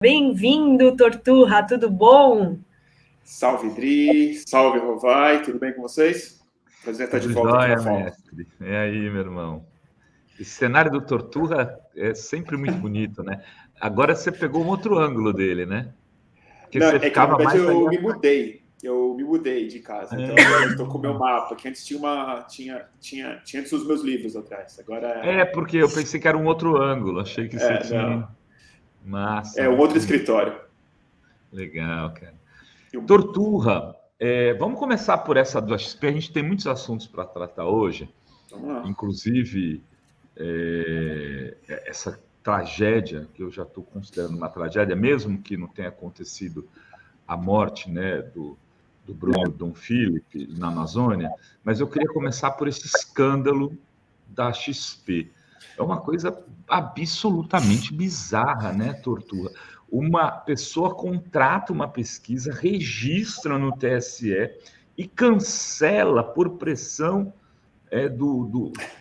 Bem-vindo, Torturra, tudo bom? Salve, Dri, salve, Rovai, tudo bem com vocês? Prazer estar de Tudo volta aqui na jóia, FOM. mestre. E aí, meu irmão? Esse cenário do Torturra é sempre muito bonito, né? Agora você pegou um outro ângulo dele, né? Porque Não, você é que na ficava verdade mais ali. eu me mudei de casa, então agora eu estou com o meu Ah, mapa, que antes tinha antes os meus livros atrás, é, porque eu pensei que era um outro ângulo. Achei que você tinha. não, Massa, é um muito outro bonito. escritório. Legal, cara. Eu- Torturra, vamos começar por essa do XP. A gente tem muitos assuntos para tratar hoje, Vamos lá. inclusive essa tragédia, que eu já estou considerando uma tragédia, mesmo que não tenha acontecido a morte, né, do Bruno Dom Philip na Amazônia, mas eu queria começar por esse escândalo da XP. É uma coisa absolutamente bizarra, né, Torturra? Uma pessoa contrata uma pesquisa, registra no TSE e cancela por pressão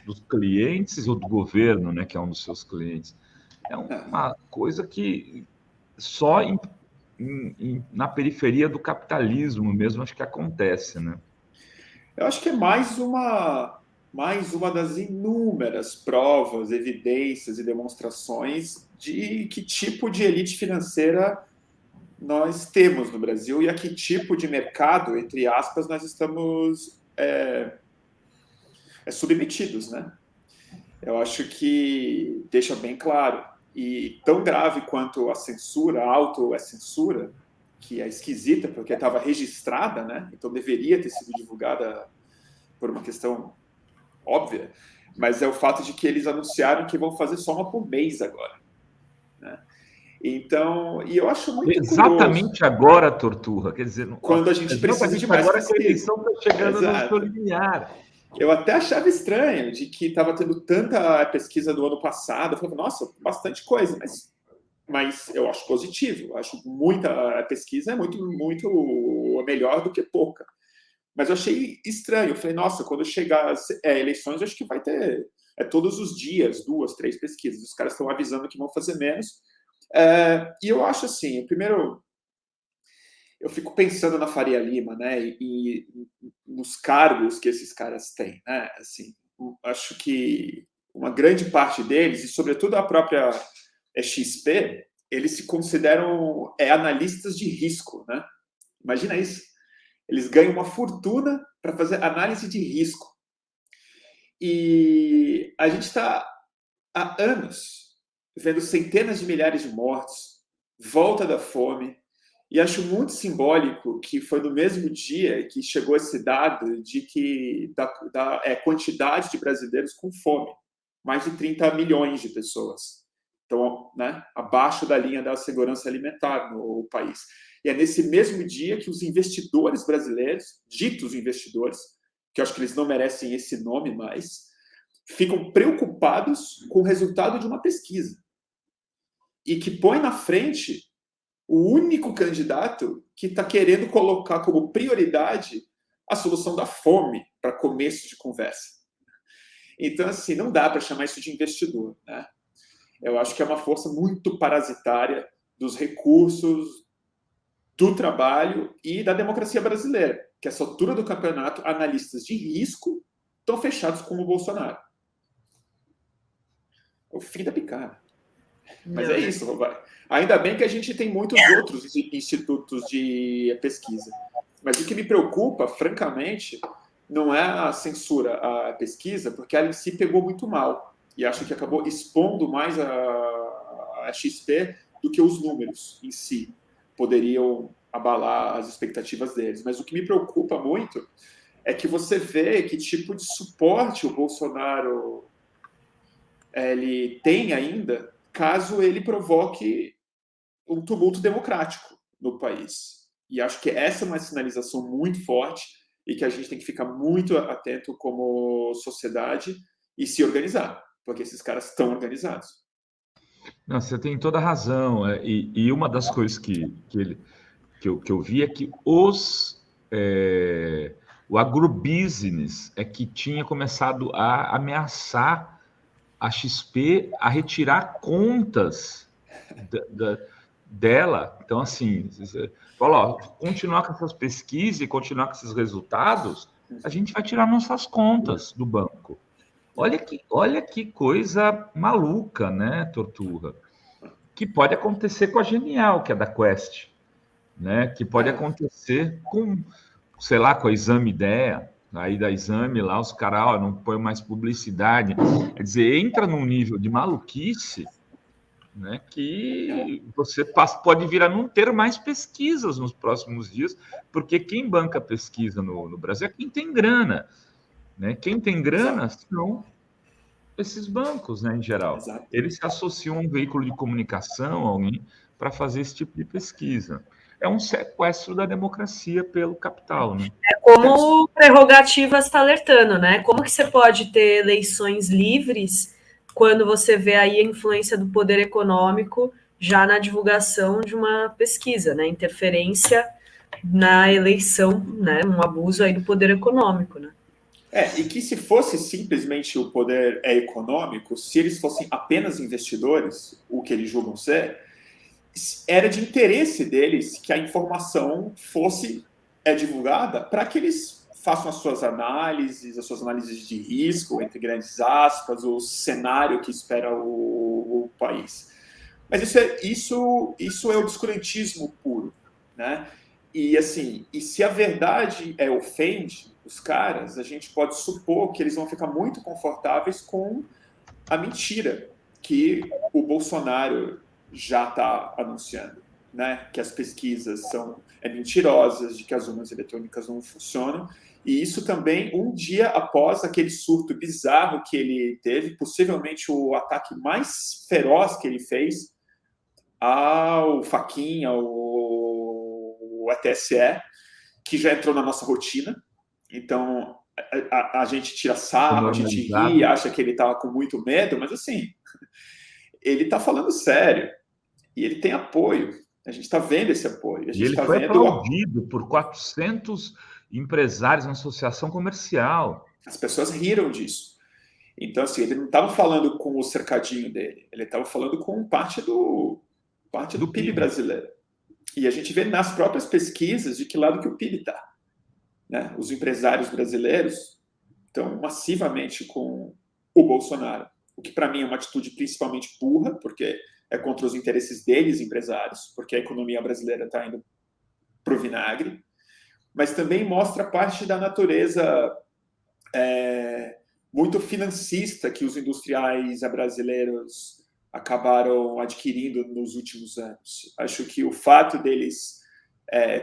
dos clientes ou do governo, né, que é um dos seus clientes. É uma coisa que só na periferia do capitalismo mesmo acho que acontece, né? Eu acho que é mais uma das inúmeras provas, evidências e demonstrações de que tipo de elite financeira nós temos no Brasil e a que tipo de mercado, entre aspas, nós estamos submetidos, né? Eu acho que deixa bem claro. E tão grave quanto a censura, a auto-censura, que é esquisita porque estava registrada, né? Então deveria ter sido divulgada por uma questão óbvia, mas é o fato de que eles anunciaram que vão fazer só uma por mês agora, né? Então, e eu acho muito curioso Exatamente agora, Torturra, quer dizer, quando a gente precisa de exatamente mais agora que a pesquisa. eleição está chegando no seu Exato. limiar. Eu até achava estranho de que estava tendo tanta pesquisa do ano passado. Eu falava, nossa, bastante coisa, mas eu acho positivo. Eu acho muita pesquisa é muito melhor do que pouca. Mas eu achei estranho. Eu falei, nossa, quando chegar as eleições, eu acho que vai ter todos os dias, 2, 3 pesquisas. Os caras estão avisando que vão fazer menos. E eu acho assim, primeiro, eu fico pensando na Faria Lima, né, e nos cargos que esses caras têm, né, assim, acho que uma grande parte deles, e sobretudo a própria XP, eles se consideram analistas de risco, né? Imagina isso. Eles ganham uma fortuna para fazer análise de risco. E a gente está há anos vendo centenas de milhares de mortos, volta da fome, e acho muito simbólico que foi no mesmo dia que chegou esse dado de que da quantidade de brasileiros com fome, mais de 30 milhões de pessoas. Então, né, abaixo da linha da segurança alimentar no país. E é nesse mesmo dia que os investidores brasileiros, ditos investidores, que eu acho que eles não merecem esse nome mais, ficam preocupados com o resultado de uma pesquisa e que põe na frente o único candidato que está querendo colocar como prioridade a solução da fome para começo de conversa. Então, assim, não dá para chamar isso de investidor, né? Eu acho que é uma força muito parasitária dos recursos, do trabalho e da democracia brasileira, que essa altura do campeonato, analistas de risco estão fechados com o Bolsonaro. O fim da picada. Mas é isso, Rovar. Ainda bem que a gente tem muitos outros institutos de pesquisa. Mas o que me preocupa, francamente, não é a censura à pesquisa, porque ela em si pegou muito mal. E acho que acabou expondo mais a XP do que os números em si poderiam abalar as expectativas deles. Mas o que me preocupa muito é que você vê que tipo de suporte o Bolsonaro ele tem ainda caso ele provoque um tumulto democrático no país. E acho que essa é uma sinalização muito forte e que a gente tem que ficar muito atento como sociedade e se organizar, porque esses caras estão organizados. Não, você tem toda a razão. E uma das coisas que eu vi é que o agrobusiness é que tinha começado a ameaçar a XP a retirar contas dela. Então, assim, fala, ó, continuar com essas pesquisas e continuar com esses resultados, a gente vai tirar nossas contas do banco. Olha que coisa maluca, né, Torturra? Que pode acontecer com a Genial, que é da Quest, né? Que pode acontecer com, sei lá, com a Exame Ideia, aí da Exame lá, os caras não põem mais publicidade. Quer dizer, entra num nível de maluquice, né, que você pode vir a não ter mais pesquisas nos próximos dias, porque quem banca pesquisa no Brasil é quem tem grana, né? Quem tem grana são esses bancos, né, em geral. Exato. Eles se associam a um veículo de comunicação, alguém, para fazer esse tipo de pesquisa. É um sequestro da democracia pelo capital, né? É como o Prerrogativas está alertando, né? Como que você pode ter eleições livres quando você vê aí a influência do poder econômico já na divulgação de uma pesquisa, né? Interferência na eleição, né? Um abuso aí do poder econômico, né? E que se fosse simplesmente o poder econômico, se eles fossem apenas investidores, o que eles julgam ser, era de interesse deles que a informação fosse divulgada para que eles façam as suas análises de risco, entre grandes aspas, o cenário que espera o país. Mas isso é o obscurantismo puro, né? E assim, e se a verdade ofende os caras, a gente pode supor que eles vão ficar muito confortáveis com a mentira que o Bolsonaro já está anunciando, né? Que as pesquisas são mentirosas, de que as urnas eletrônicas não funcionam. E isso também um dia após aquele surto bizarro que ele teve, possivelmente o ataque mais feroz que ele fez ao Fachin, ao TSE, que já entrou na nossa rotina. Então, a gente tira sarro, a gente ri, acha que ele estava com muito medo, mas assim, ele está falando sério. E ele tem apoio. A gente está vendo esse apoio. E ele foi aplaudido por 400 empresários na associação comercial. As pessoas riram disso. Então, assim, ele não estava falando com o cercadinho dele, ele estava falando com parte do PIB brasileiro. E a gente vê nas próprias pesquisas de que lado que o PIB está. Né? Os empresários brasileiros estão massivamente com o Bolsonaro, o que para mim é uma atitude principalmente burra, porque é contra os interesses deles, empresários, porque a economia brasileira está indo para o vinagre, mas também mostra parte da natureza muito financista que os industriais brasileiros acabaram adquirindo nos últimos anos. Acho que o fato deles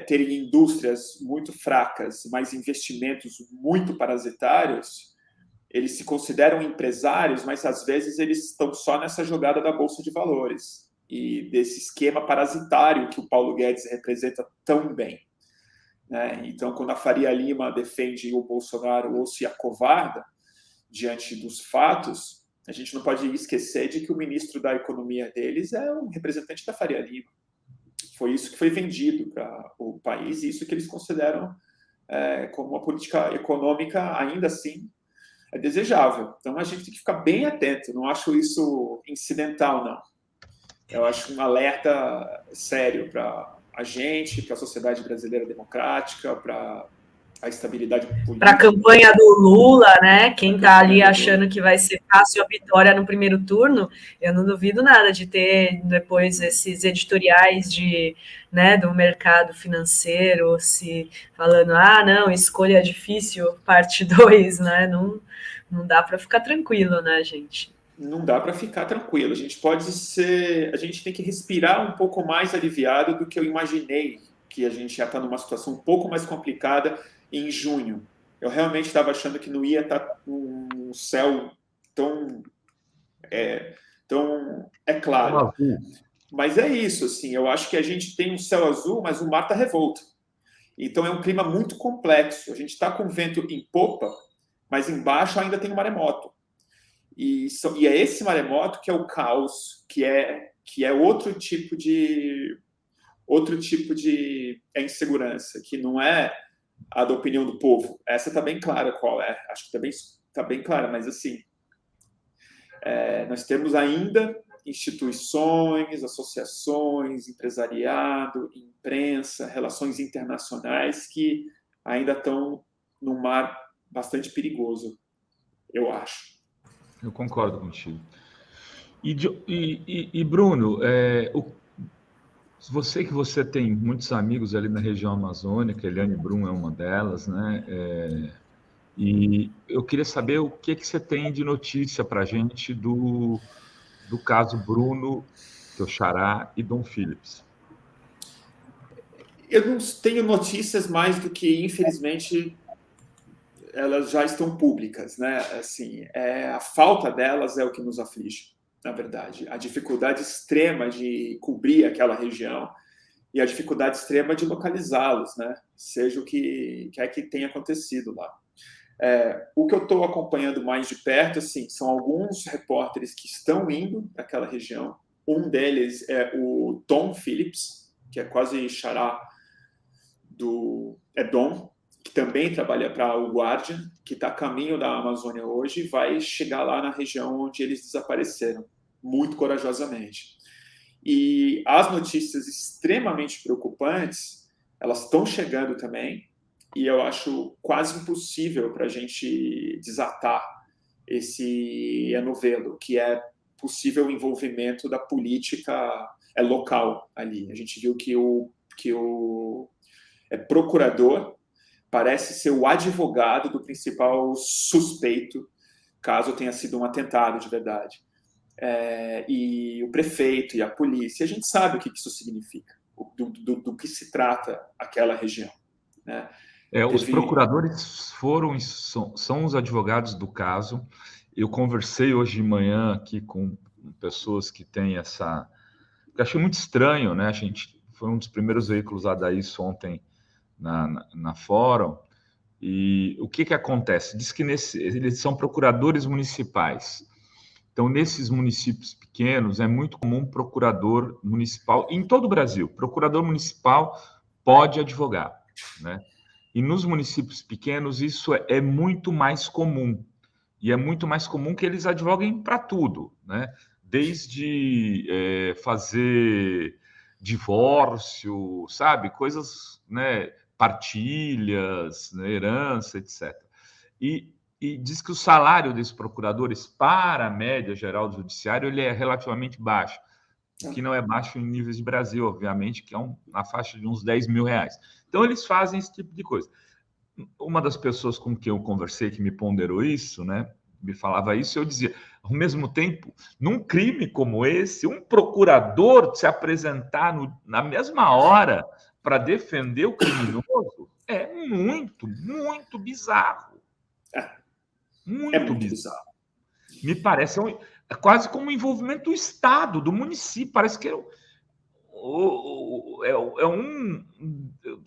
terem indústrias muito fracas, mas investimentos muito parasitários, eles se consideram empresários, mas às vezes eles estão só nessa jogada da Bolsa de Valores e desse esquema parasitário que o Paulo Guedes representa tão bem. Né? Então, quando a Faria Lima defende o Bolsonaro ou se acovarda diante dos fatos, a gente não pode esquecer de que o ministro da Economia deles é um representante da Faria Lima. Foi isso que foi vendido para o país e isso que eles consideram como uma política econômica, ainda assim, é desejável. Então, a gente tem que ficar bem atento. Não acho isso incidental, não. Eu acho um alerta sério para a gente, para a sociedade brasileira democrática, para a estabilidade política. Para a campanha do Lula, né? Quem está ali achando que vai ser fácil a vitória no primeiro turno, eu não duvido nada de ter depois esses editoriais do mercado financeiro se falando, não, escolha difícil, parte 2, né? Não dá para ficar tranquilo, né, gente? Não dá para ficar tranquilo. A gente tem que respirar um pouco mais aliviado do que eu imaginei, que a gente já está numa situação um pouco mais complicada em junho. Eu realmente estava achando que não ia estar um céu tão claro. Mas é isso, assim, eu acho que a gente tem um céu azul, mas o mar está revolto. Então é um clima muito complexo. A gente está com vento em popa, mas embaixo ainda tem um maremoto. E é esse maremoto que é o caos, que é outro tipo de insegurança, que não é a da opinião do povo. Essa está bem clara qual é. Acho que está bem clara, mas assim, nós temos ainda instituições, associações, empresariado, imprensa, relações internacionais que ainda estão num mar bastante perigoso, eu acho. Eu concordo contigo. E Bruno, você tem muitos amigos ali na região amazônica, Eliane Brum é uma delas, né? E eu queria saber o que você tem de notícia para a gente do caso Bruno, teu xará, e Dom Phillips. Eu não tenho notícias mais do que, infelizmente, elas já estão públicas, né? Assim, a falta delas é o que nos aflige, na verdade. A dificuldade extrema de cobrir aquela região e a dificuldade extrema de localizá-los, né? Seja o que quer que tenha acontecido lá. O que eu estou acompanhando mais de perto, assim, são alguns repórteres que estão indo para aquela região. Um deles é o Dom Phillips, que é quase xará do Dom, que também trabalha para o Guardian, que está a caminho da Amazônia hoje e vai chegar lá na região onde eles desapareceram, muito corajosamente. E as notícias extremamente preocupantes, elas estão chegando também, e eu acho quase impossível para a gente desatar esse novelo, que é possível envolvimento da política local ali. A gente viu que o procurador parece ser o advogado do principal suspeito, caso tenha sido um atentado de verdade. E o prefeito e a polícia, a gente sabe o que isso significa, do que se trata aquela região, né? Os procuradores são os advogados do caso. Eu conversei hoje de manhã aqui com pessoas que têm essa... Eu achei muito estranho, né? A gente foi um dos primeiros veículos a dar isso ontem na Fórum. E o que acontece? Diz que eles são procuradores municipais. Então, nesses municípios pequenos, é muito comum procurador municipal, em todo o Brasil, procurador municipal pode advogar, né? E nos municípios pequenos isso é muito mais comum. E é muito mais comum que eles advoguem para tudo, né? Desde fazer divórcio, sabe? Coisas, né? Partilhas, né? Herança, etc. E diz que o salário desses procuradores para a média geral do judiciário ele é relativamente baixo. O que não é baixo em níveis de Brasil, obviamente, que é na faixa de uns 10 mil reais. Então, eles fazem esse tipo de coisa. Uma das pessoas com quem eu conversei, que me ponderou isso, né, me falava isso, eu dizia, ao mesmo tempo, num crime como esse, um procurador se apresentar na mesma hora para defender o criminoso é muito, muito bizarro. Muito bizarro. Me parece quase como um envolvimento do Estado, do município. Parece que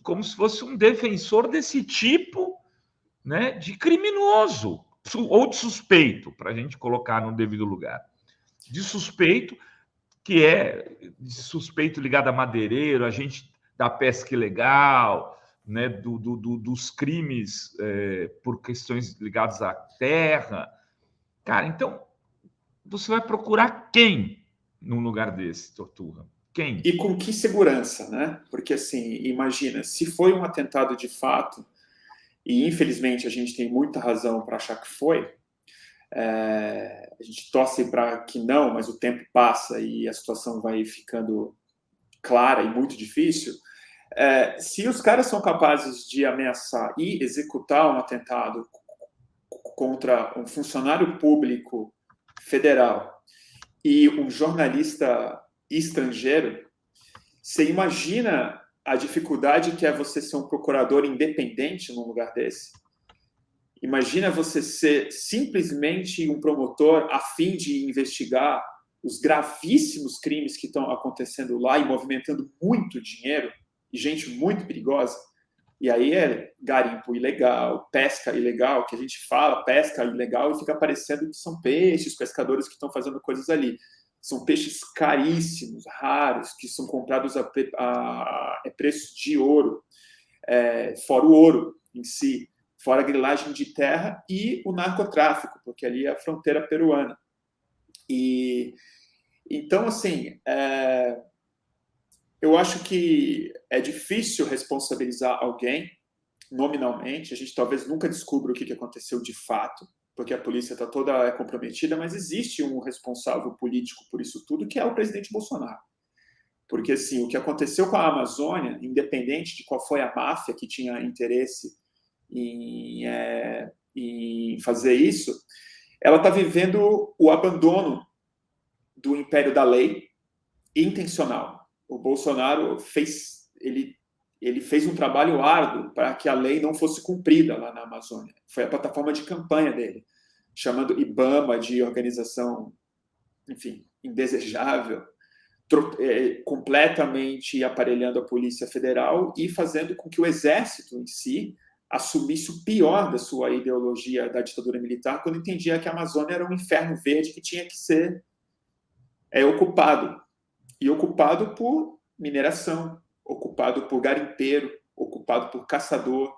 como se fosse um defensor desse tipo, né, de criminoso ou de suspeito, para a gente colocar no devido lugar. De suspeito, que é de suspeito ligado a madeireiro, a gente da pesca ilegal, né, dos crimes por questões ligadas à terra. Cara, então, você vai procurar quem num lugar desse, Torturra? Quem? E com que segurança, né? Porque, assim, imagina, se foi um atentado de fato, e infelizmente a gente tem muita razão para achar que foi, a gente torce para que não, mas o tempo passa e a situação vai ficando clara e muito difícil. Se os caras são capazes de ameaçar e executar um atentado contra um funcionário público federal e um jornalista estrangeiro, você imagina a dificuldade que é você ser um procurador independente num lugar desse? Imagina você ser simplesmente um promotor a fim de investigar os gravíssimos crimes que estão acontecendo lá e movimentando muito dinheiro e gente muito perigosa. E aí é garimpo ilegal, pesca ilegal, que a gente fala pesca ilegal e fica parecendo que são peixes, pescadores que estão fazendo coisas ali. São peixes caríssimos, raros, que são comprados a preço de ouro, fora o ouro em si, fora a grilagem de terra e o narcotráfico, porque ali é a fronteira peruana. E Então, assim, eu acho que é difícil responsabilizar alguém nominalmente. A gente talvez nunca descubra o que aconteceu de fato, porque a polícia está toda comprometida, mas existe um responsável político por isso tudo, que é o presidente Bolsonaro. Porque, assim, o que aconteceu com a Amazônia, independente de qual foi a máfia que tinha interesse em fazer isso, ela está vivendo o abandono do império da lei intencional. O Bolsonaro fez um trabalho árduo para que a lei não fosse cumprida lá na Amazônia. Foi a plataforma de campanha dele, chamando IBAMA de organização, enfim, indesejável, completamente aparelhando a Polícia Federal e fazendo com que o Exército em si assumisse o pior da sua ideologia da ditadura militar, quando entendia que a Amazônia era um inferno verde que tinha que ser ocupado. E ocupado por mineração, ocupado por garimpeiro, ocupado por caçador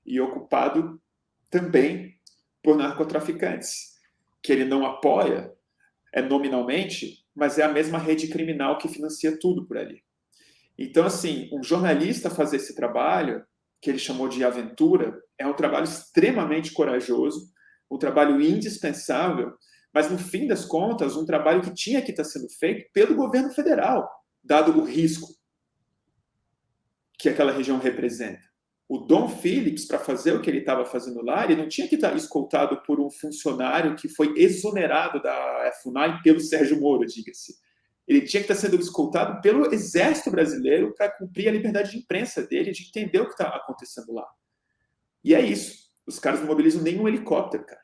e ocupado também por narcotraficantes, que ele não apoia nominalmente, mas é a mesma rede criminal que financia tudo por ali. Então, assim, um jornalista fazer esse trabalho, que ele chamou de aventura, é um trabalho extremamente corajoso, um trabalho indispensável, mas, no fim das contas, um trabalho que tinha que estar sendo feito pelo governo federal, dado o risco que aquela região representa. O Dom Phillips, para fazer o que ele estava fazendo lá, ele não tinha que estar escoltado por um funcionário que foi exonerado da FUNAI pelo Sérgio Moro, diga-se. Ele tinha que estar sendo escoltado pelo Exército Brasileiro para cumprir a liberdade de imprensa dele, de entender o que está acontecendo lá. E é isso. Os caras não mobilizam nenhum helicóptero, cara.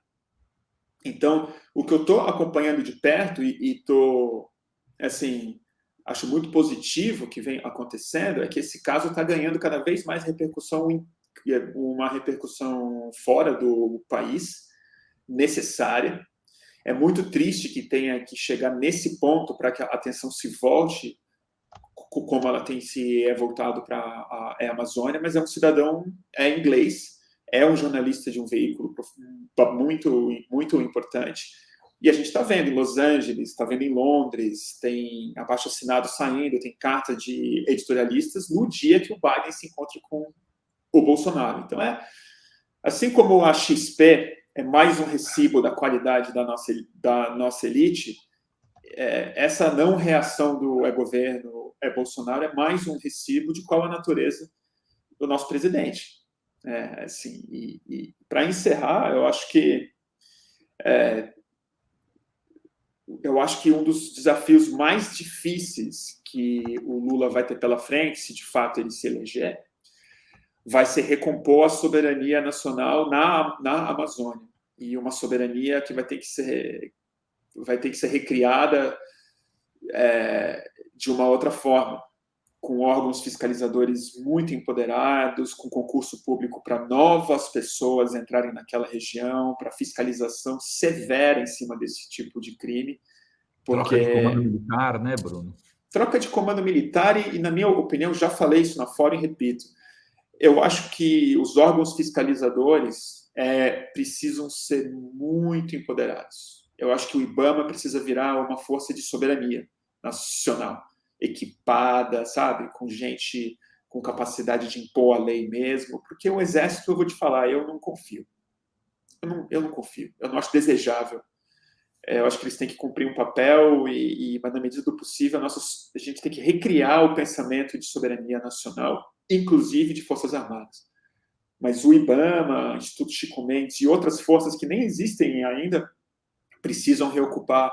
Então, o que eu estou acompanhando de perto e estou, assim, acho muito positivo que vem acontecendo é que esse caso está ganhando cada vez mais repercussão, uma repercussão fora do país, necessária. É muito triste que tenha que chegar nesse ponto para que a atenção se volte, como ela tem se voltado para a Amazônia, mas é um cidadão inglês, é um jornalista de um veículo muito, muito importante. E a gente está vendo em Los Angeles, está vendo em Londres, tem abaixo-assinado saindo, tem carta de editorialistas no dia que o Biden se encontra com o Bolsonaro. Então, assim como a XP é mais um recibo da qualidade da nossa elite, essa não reação do governo Bolsonaro é mais um recibo de qual a natureza do nosso presidente. Assim, para encerrar, eu acho que um dos desafios mais difíceis que o Lula vai ter pela frente, se de fato ele se eleger, vai ser recompor a soberania nacional na Amazônia. E uma soberania que vai ter que ser recriada de uma outra forma, com órgãos fiscalizadores muito empoderados, com concurso público para novas pessoas entrarem naquela região, para fiscalização severa em cima desse tipo de crime. Troca de comando militar, né, Bruno? Troca de comando militar e, na minha opinião, já falei isso na fora e repito, eu acho que os órgãos fiscalizadores precisam ser muito empoderados. Eu acho que o IBAMA precisa virar uma força de soberania nacional, equipada, sabe, com gente com capacidade de impor a lei mesmo, porque o Exército, eu vou te falar, eu não confio. Eu não confio, eu não acho desejável. Eu acho que eles têm que cumprir um papel mas na medida do possível, a gente tem que recriar o pensamento de soberania nacional, inclusive de Forças Armadas. Mas o IBAMA, Instituto Chico Mendes e outras forças que nem existem ainda precisam reocupar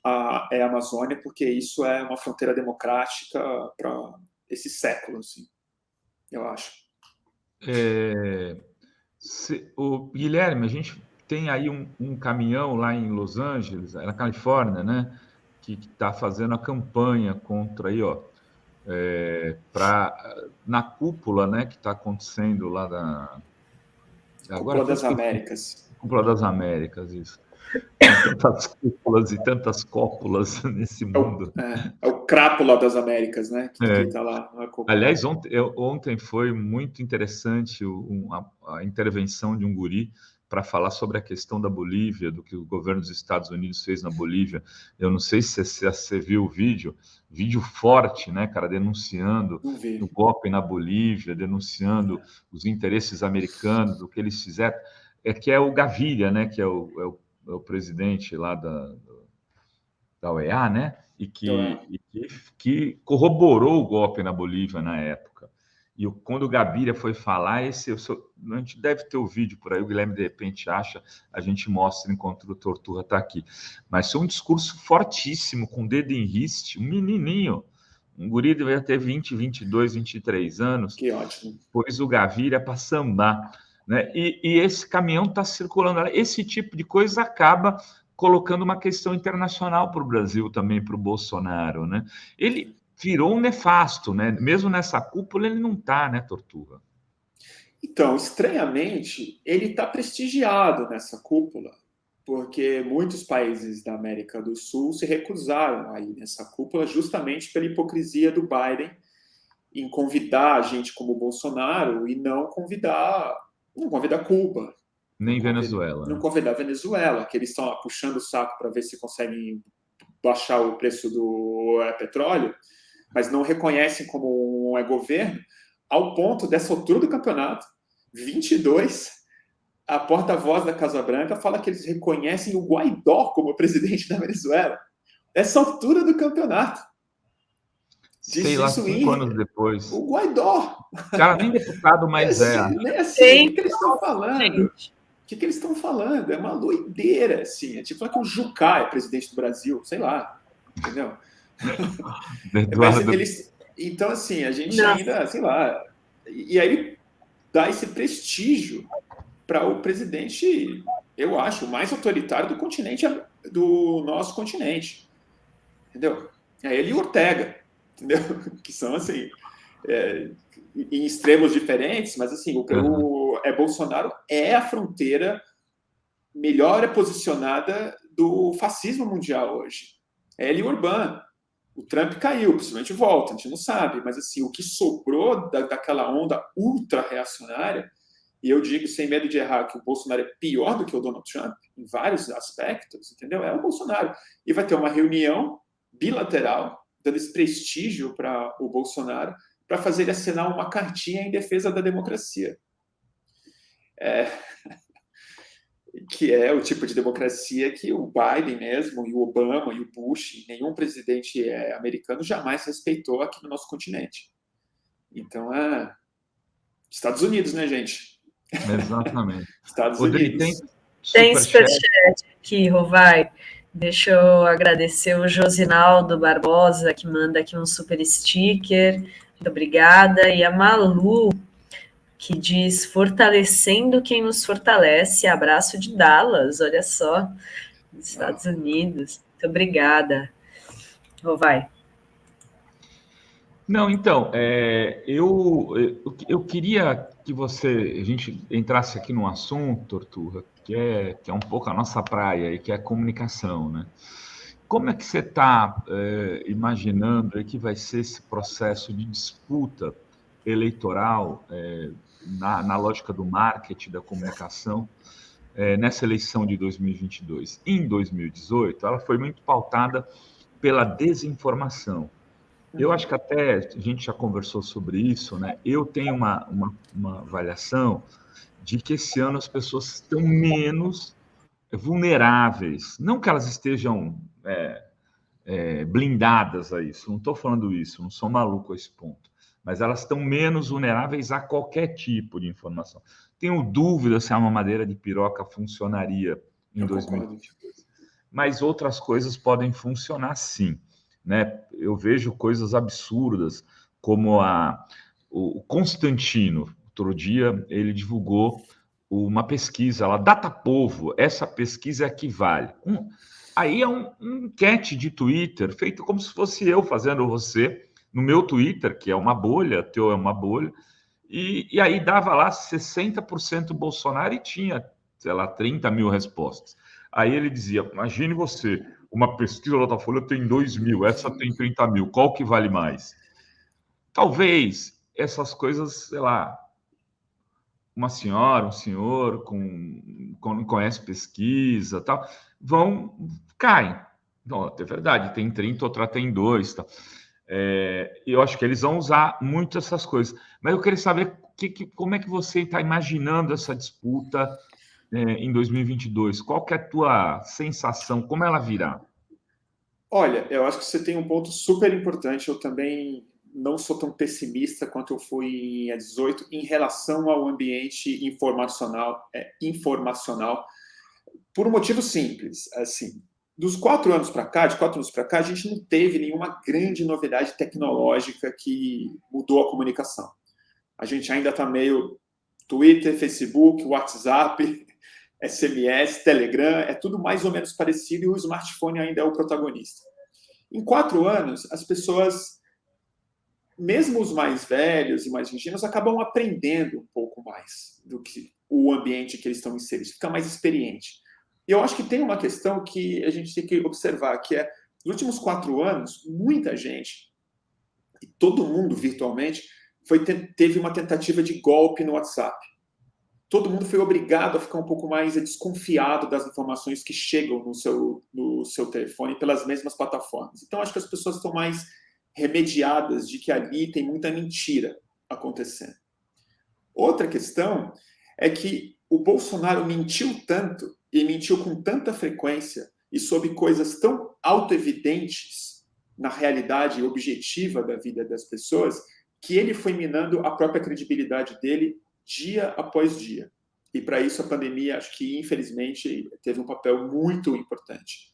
a Amazônia, porque isso é uma fronteira democrática para esse século, assim, eu acho. Guilherme, a gente tem aí um caminhão lá em Los Angeles, na Califórnia, né, que está fazendo a campanha contra aí, na cúpula, né, que está acontecendo lá Cúpula das Américas. Cúpula das Américas, isso. Tem tantas cúpulas e tantas cópulas nesse mundo. É o crápula das Américas, né? Que tá lá na cúpula. Aliás, ontem foi muito interessante a intervenção de um guri para falar sobre a questão da Bolívia, do que o governo dos Estados Unidos fez na Bolívia. Eu não sei se você viu o vídeo forte, né, cara, denunciando o golpe na Bolívia, denunciando os interesses americanos, o que eles fizeram. Que é o Gaviria, né, que é o presidente lá da OEA, né, e que corroborou o golpe na Bolívia na época. E quando o Gaviria foi falar, a gente deve ter o vídeo por aí, o Guilherme de repente acha, a gente mostra enquanto o Torturra está aqui. Mas foi um discurso fortíssimo, com o dedo em riste, um menininho, um guri devia ter 20, 22, 23 anos. Que ótimo. Pôs o Gaviria para sambar, né? E esse caminhão está circulando. Esse tipo de coisa acaba colocando uma questão internacional para o Brasil também, para o Bolsonaro, né? Ele virou um nefasto, né? Mesmo nessa cúpula ele não está, né, Torturra? Então, estranhamente, ele está prestigiado nessa cúpula, porque muitos países da América do Sul se recusaram a ir nessa cúpula justamente pela hipocrisia do Biden em convidar gente como o Bolsonaro e não convidar Cuba. Nem Venezuela. Não convidar a Venezuela, que eles estão puxando o saco para ver se conseguem baixar o preço do petróleo, mas não reconhecem como um governo, ao ponto dessa altura do campeonato, 22, a porta-voz da Casa Branca fala que eles reconhecem o Guaidó como presidente da Venezuela. Essa altura do campeonato. Sei lá, 5 anos depois. O Guaidó. O cara nem deputado mais é. Nem assim, o que eles estão falando? O que eles estão falando? É uma doideira, assim. É tipo falar que o Jucá é presidente do Brasil, sei lá. Entendeu? Mas então, assim, a gente ainda, sei lá. E aí ele dá esse prestígio para o presidente, eu acho, o mais autoritário do continente, do nosso continente. Entendeu? É ele e o Ortega, entendeu? Que são, assim, em extremos diferentes, mas, assim, Bolsonaro é a fronteira melhor posicionada do fascismo mundial hoje. É ele e o Orbán. O Trump caiu, possivelmente volta, a gente não sabe, mas assim, o que sobrou daquela onda ultra-reacionária, e eu digo sem medo de errar que o Bolsonaro é pior do que o Donald Trump, em vários aspectos, entendeu? É o Bolsonaro. E vai ter uma reunião bilateral, dando esse prestígio para o Bolsonaro, para fazer ele assinar uma cartinha em defesa da democracia. Que é o tipo de democracia que o Biden mesmo, e o Obama, e o Bush, nenhum presidente americano jamais respeitou aqui no nosso continente. Então, Estados Unidos, né, gente? Exatamente. Estados Unidos. Tem superchat aqui, Rovai. Deixa eu agradecer o Josinaldo Barbosa, que manda aqui um super sticker. Muito obrigada. E a Malu, que diz, fortalecendo quem nos fortalece. Abraço de Dallas, olha só, nos Estados Unidos. Muito obrigada. Vai. Não, então, eu queria que a gente entrasse aqui num assunto, Torturra, que é um pouco a nossa praia, e que é a comunicação, né? Como é que você está imaginando que vai ser esse processo de disputa eleitoral na lógica do marketing, da comunicação, nessa eleição de 2022. Em 2018, ela foi muito pautada pela desinformação. Eu acho que até a gente já conversou sobre isso, né? Eu tenho uma avaliação de que esse ano as pessoas estão menos vulneráveis. Não que elas estejam blindadas a isso, não estou falando isso, não sou maluco a esse ponto. Mas elas estão menos vulneráveis a qualquer tipo de informação. Tenho dúvida se a mamadeira de piroca funcionaria em 2022. Mas outras coisas podem funcionar sim, né? Eu vejo coisas absurdas, como o Constantino. Outro dia ele divulgou uma pesquisa lá, Datapovo, essa pesquisa equivale. Aí é uma enquete de Twitter, feita como se fosse eu fazendo você, no meu Twitter, que é uma bolha, teu é uma bolha, e aí dava lá 60% Bolsonaro e tinha, sei lá, 30 mil respostas. Aí ele dizia, imagine você, uma pesquisa da Datafolha tem 2 mil, essa tem 30 mil, qual que vale mais? Talvez essas coisas, sei lá, uma senhora, um senhor, conhece pesquisa, tal, caem. Não, é verdade, tem 30, outra tem 2, tal. Eu acho que eles vão usar muito essas coisas. Mas eu queria saber como é que você está imaginando essa disputa em 2022. Qual que é a tua sensação? Como ela virá? Olha, eu acho que você tem um ponto super importante. Eu também não sou tão pessimista quanto eu fui em 18 em relação ao ambiente informacional, por um motivo simples. Assim, dos 4 anos para cá, de 4 anos para cá, a gente não teve nenhuma grande novidade tecnológica que mudou a comunicação. A gente ainda está meio Twitter, Facebook, WhatsApp, SMS, Telegram, é tudo mais ou menos parecido e o smartphone ainda é o protagonista. Em 4 anos, as pessoas, mesmo os mais velhos e mais ingênuos, acabam aprendendo um pouco mais do que o ambiente que eles estão inseridos, fica mais experiente. E eu acho que tem uma questão que a gente tem que observar, que é, nos últimos 4 anos, muita gente, e todo mundo virtualmente, teve uma tentativa de golpe no WhatsApp. Todo mundo foi obrigado a ficar um pouco mais desconfiado das informações que chegam no seu telefone pelas mesmas plataformas. Então, acho que as pessoas estão mais remediadas de que ali tem muita mentira acontecendo. Outra questão é que o Bolsonaro mentiu tanto e mentiu com tanta frequência e sobre coisas tão autoevidentes na realidade objetiva da vida das pessoas que ele foi minando a própria credibilidade dele dia após dia. E para isso a pandemia, acho que infelizmente teve um papel muito importante,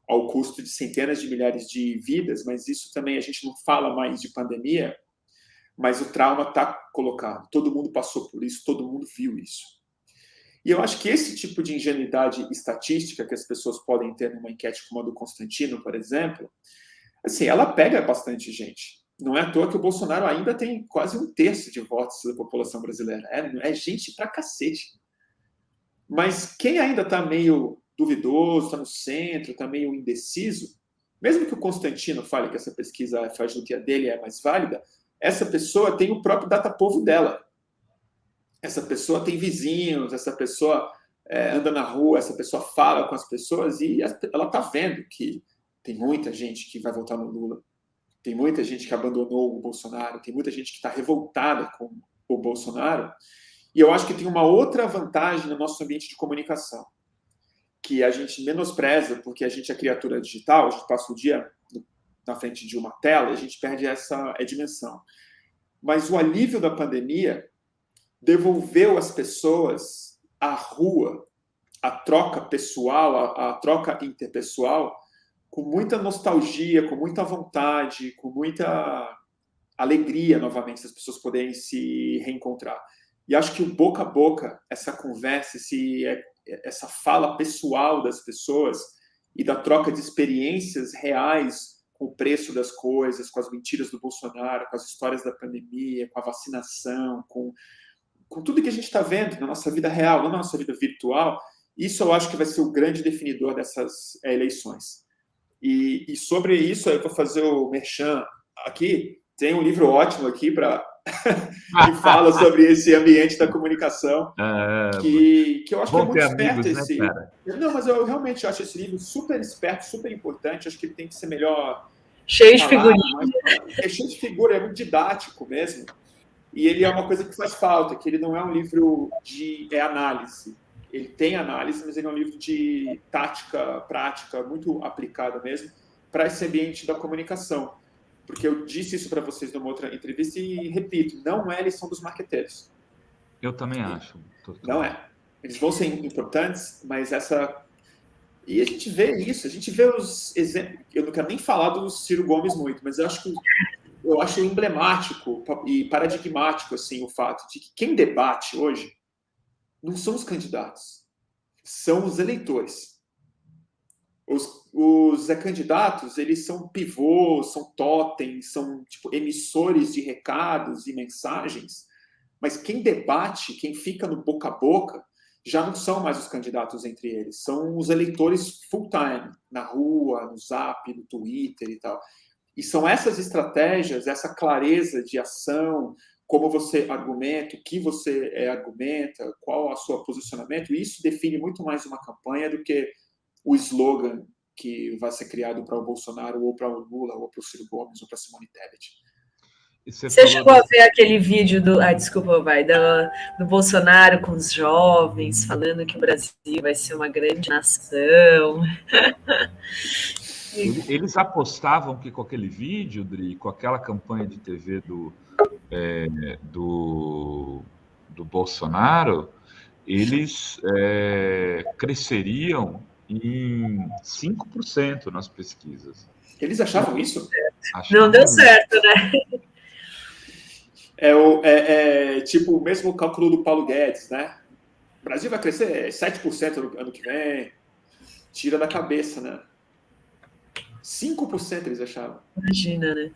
ao custo de centenas de milhares de vidas, mas isso também a gente não fala mais de pandemia, mas o trauma está colocado. Todo mundo passou por isso, todo mundo viu isso. E eu acho que esse tipo de ingenuidade estatística que as pessoas podem ter numa enquete como a do Constantino, por exemplo, assim, ela pega bastante gente. Não é à toa que o Bolsonaro ainda tem quase 1/3 de votos da população brasileira. É gente pra cacete. Mas quem ainda está meio duvidoso, está no centro, está meio indeciso, mesmo que o Constantino fale que essa pesquisa faz do dia dele é mais válida, essa pessoa tem o próprio datapovo dela. Essa pessoa tem vizinhos, essa pessoa anda na rua, essa pessoa fala com as pessoas e ela está vendo que tem muita gente que vai votar no Lula, tem muita gente que abandonou o Bolsonaro, tem muita gente que está revoltada com o Bolsonaro. E eu acho que tem uma outra vantagem no nosso ambiente de comunicação, que a gente menospreza, porque a gente é criatura digital, a gente passa o dia na frente de uma tela e a gente perde essa dimensão. Mas o alívio da pandemia devolveu às pessoas a rua, a troca pessoal, a troca interpessoal, com muita nostalgia, com muita vontade, com muita alegria, novamente, as pessoas poderem se reencontrar. E acho que o boca a boca, essa conversa, essa fala pessoal das pessoas e da troca de experiências reais com o preço das coisas, com as mentiras do Bolsonaro, com as histórias da pandemia, com a vacinação, com tudo que a gente está vendo na nossa vida real, na nossa vida virtual, isso eu acho que vai ser o grande definidor dessas eleições. E sobre isso, eu vou fazer o merchan aqui. Tem um livro ótimo aqui que fala sobre esse ambiente da comunicação, que eu acho que é muito esperto esse. Não, mas eu realmente acho esse livro super esperto, super importante. Acho que ele tem que ser melhor. Cheio de figurinhas. É cheio de figura, é muito didático mesmo. E ele é uma coisa que faz falta, que ele não é um livro de análise. Ele tem análise, mas ele é um livro de tática, prática, muito aplicada mesmo, para esse ambiente da comunicação. Porque eu disse isso para vocês numa outra entrevista e repito, não é a lição dos marqueteiros. Eu também acho. Não é. Eles vão ser importantes, mas essa... E a gente vê isso, a gente vê os exemplos... Eu não quero nem falar do Ciro Gomes muito, mas eu acho emblemático e paradigmático assim, o fato de que quem debate hoje não são os candidatos, são os eleitores. Os candidatos, eles são pivôs, são totens, são tipo, emissores de recados e mensagens, mas quem debate, quem fica no boca a boca, já não são mais os candidatos entre eles, são os eleitores full-time, na rua, no Zap, no Twitter e tal. E são essas estratégias, essa clareza de ação, como você argumenta, o que você argumenta, qual é o seu posicionamento, isso define muito mais uma campanha do que o slogan que vai ser criado para o Bolsonaro, ou para o Lula, ou para o Ciro Gomes, ou para a Simone Tebet. Você chegou a ver aquele vídeo do Bolsonaro com os jovens, falando que o Brasil vai ser uma grande nação? Eles apostavam que com aquele vídeo, Dri, com aquela campanha de TV do Bolsonaro, eles cresceriam em 5% nas pesquisas. Eles achavam isso? Não deu certo, né? Tipo o mesmo cálculo do Paulo Guedes, né? O Brasil vai crescer 7% no ano que vem. Tira da cabeça, né? 5% eles achavam. Imagina, né?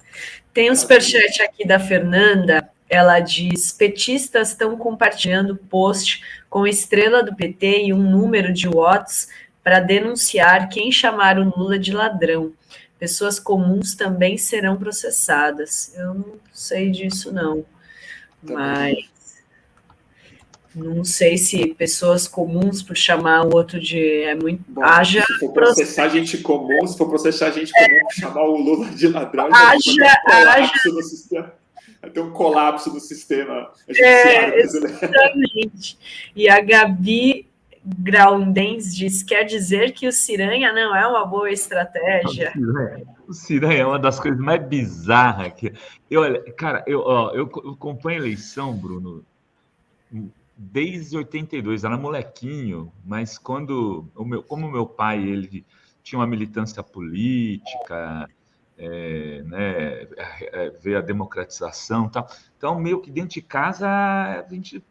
Tem um superchat aqui da Fernanda. Ela diz: petistas estão compartilhando post com estrela do PT e um número de Whats para denunciar quem chamar o Lula de ladrão. Pessoas comuns também serão processadas. Eu não sei disso, não. Mas não sei se pessoas comuns, por chamar o outro de... se for processar gente comum, por chamar o Lula de ladrão, no sistema. Vai ter um colapso no sistema judiciário brasileiro. Exatamente. E a Gabi Graundens diz: quer dizer que o Ciranha não é uma boa estratégia? O Ciranha é uma das coisas mais bizarras que... eu acompanho a eleição, Bruno, desde 82, era molequinho, mas como meu pai, ele tinha uma militância política, ver a democratização e tal. Então, meio que dentro de casa, a gente